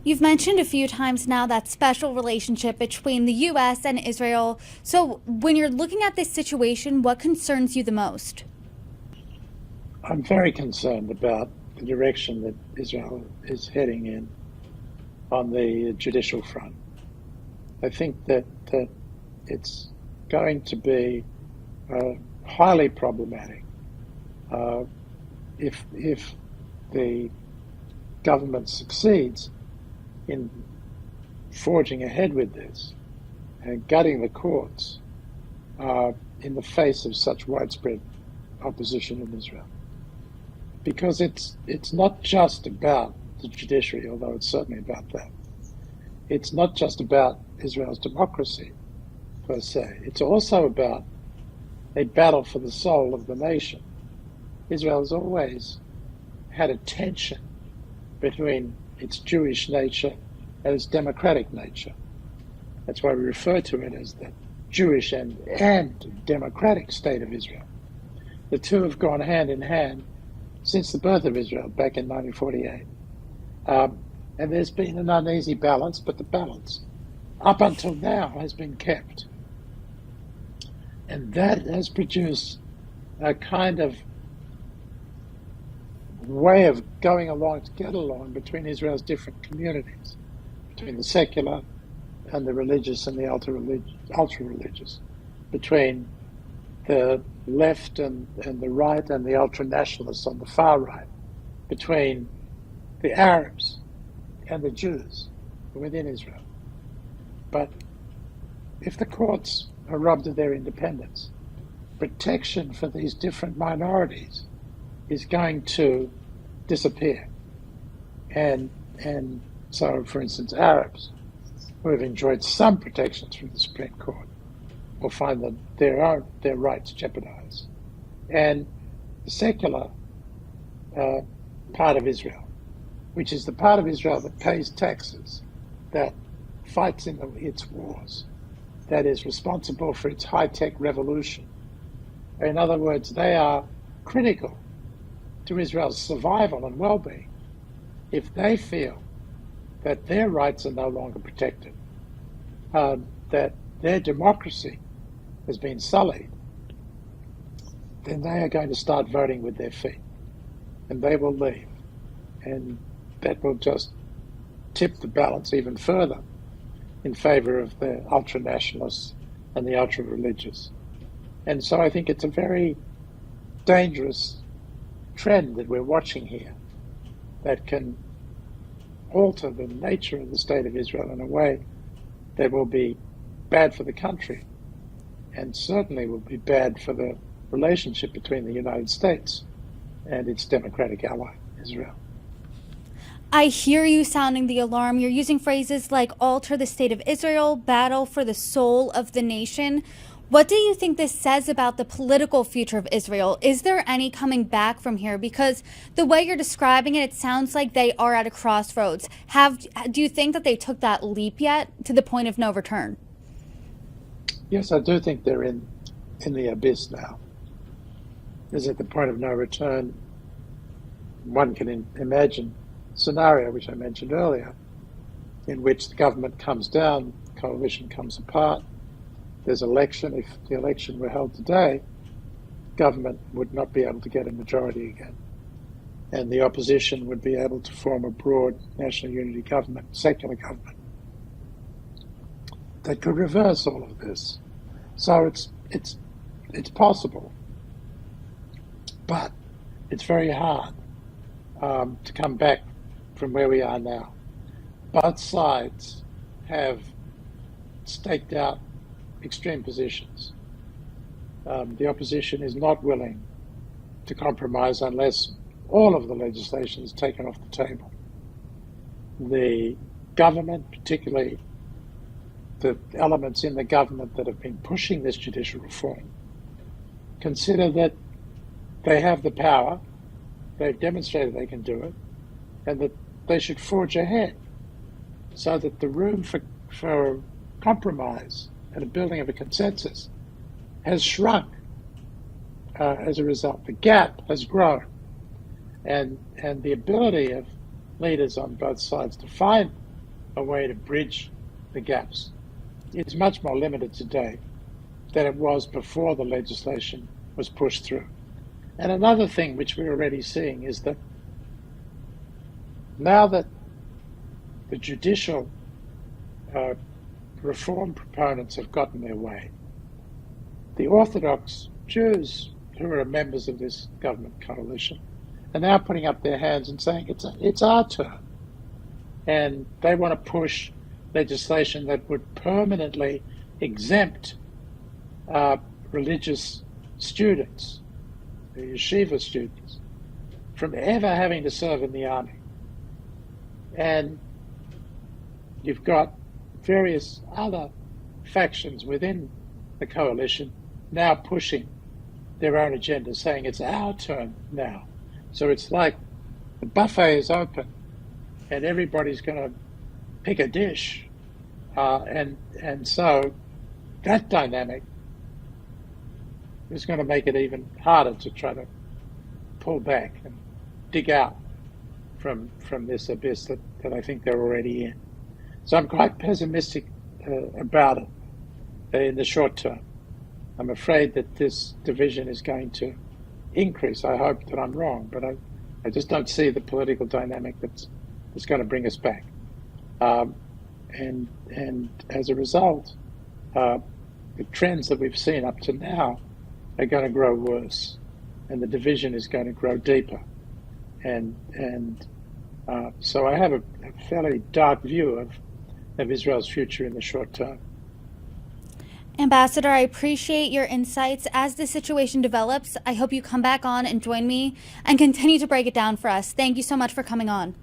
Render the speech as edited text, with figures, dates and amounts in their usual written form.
You've mentioned a few times now that special relationship between the U.S. and Israel. So, when you're looking at this situation, what concerns you the most? I'm very concerned about the direction that Israel is heading in on the judicial front. I think that it's going to be highly problematic if the government succeeds in forging ahead with this and gutting the courts in the face of such widespread opposition in Israel. Because it's not just about the judiciary, although it's certainly about that. It's not just about Israel's democracy, per se. It's also about a battle for the soul of the nation. Israel has always had a tension between its Jewish nature and its democratic nature. That's why we refer to it as the Jewish and democratic state of Israel. The two have gone hand in hand since the birth of Israel back in 1948. And there's been an uneasy balance, but the balance up until now has been kept. And that has produced a kind of way of going along to get along between Israel's different communities, between the secular and the religious and the ultra-religious, between the left and the right and the ultra-nationalists on the far right, between the Arabs and the Jews within Israel. But if the courts are robbed of their independence, protection for these different minorities is going to disappear. And so, for instance, Arabs who have enjoyed some protections from the Supreme Court will find that their rights jeopardized. And the secular part of Israel, which is the part of Israel that pays taxes, that fights in its wars, that is responsible for its high-tech revolution. In other words, they are critical to Israel's survival and well-being if they feel that their rights are no longer protected, that their democracy has been sullied, then they are going to start voting with their feet, and they will leave. And that will just tip the balance even further in favor of the ultra-nationalists and the ultra-religious. And so I think it's a very dangerous trend that we're watching here that can alter the nature of the state of Israel in a way that will be bad for the country and certainly will be bad for the relationship between the United States and its democratic ally, Israel. I hear you sounding the alarm. You're using phrases like alter the state of Israel, battle for the soul of the nation. What do you think this says about the political future of Israel? Is there any coming back from here? Because the way you're describing it, it sounds like they are at a crossroads. Do you think that they took that leap yet to the point of no return? Yes, I do think they're in the abyss now. Is at the point of no return. One can imagine a scenario which I mentioned earlier, in which the government comes down, coalition comes apart. There's election. If the election were held today, government would not be able to get a majority again. And the opposition would be able to form a broad national unity government, secular government, that could reverse all of this. So it's possible, but it's very hard to come back from where we are now. Both sides have staked out extreme positions. The opposition is not willing to compromise unless all of the legislation is taken off the table. The government, particularly the elements in the government that have been pushing this judicial reform, consider that they have the power, they've demonstrated they can do it, and that they should forge ahead so that the room for compromise and a building of a consensus has shrunk as a result. The gap has grown, and the ability of leaders on both sides to find a way to bridge the gaps is much more limited today than it was before the legislation was pushed through. And another thing which we're already seeing is that now that the judicial reform proponents have gotten their way, the Orthodox Jews who are members of this government coalition are now putting up their hands and saying it's our turn. And they want to push legislation that would permanently exempt religious students, the yeshiva students, from ever having to serve in the army. And you've got various other factions within the coalition now pushing their own agenda, saying it's our turn now. So it's like the buffet is open and everybody's going to pick a dish. And so that dynamic is going to make it even harder to try to pull back and dig out from this abyss that I think they're already in. So I'm quite pessimistic about it in the short term. I'm afraid that this division is going to increase. I hope that I'm wrong, but I just don't see the political dynamic that's going to bring us back. And as a result, the trends that we've seen up to now are going to grow worse, and the division is going to grow deeper. And so I have a fairly dark view of Israel's future in the short term. Ambassador, I appreciate your insights. As the situation develops, I hope you come back on and join me and continue to break it down for us. Thank you so much for coming on.